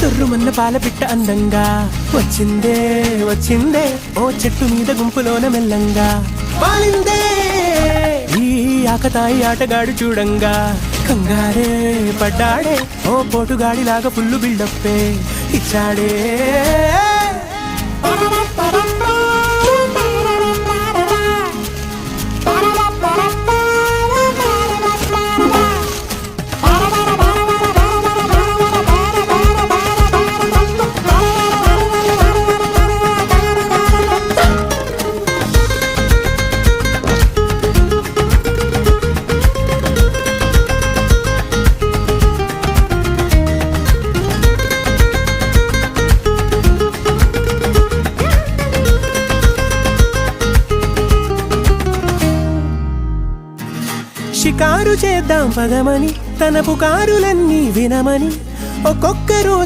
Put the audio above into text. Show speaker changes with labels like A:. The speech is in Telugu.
A: తుర్రుమన్న పాల పిట్ట అందంగా వచ్చిందే వచ్చిందే ఓ చెట్టు మీద గుంపులోన మెల్లంగా పాలిందే ఈ ఆకతాయి ఆటగాడు చూడంగా కంగారే పడ్డాడే ఓ పోటుగాడిలాగా ఫుల్లు బిల్డప్పే ఇచ్చాడే షికారు చేద్దాం పదమని తన పుకారులన్నీ వినమని ఒక్కొక్కరు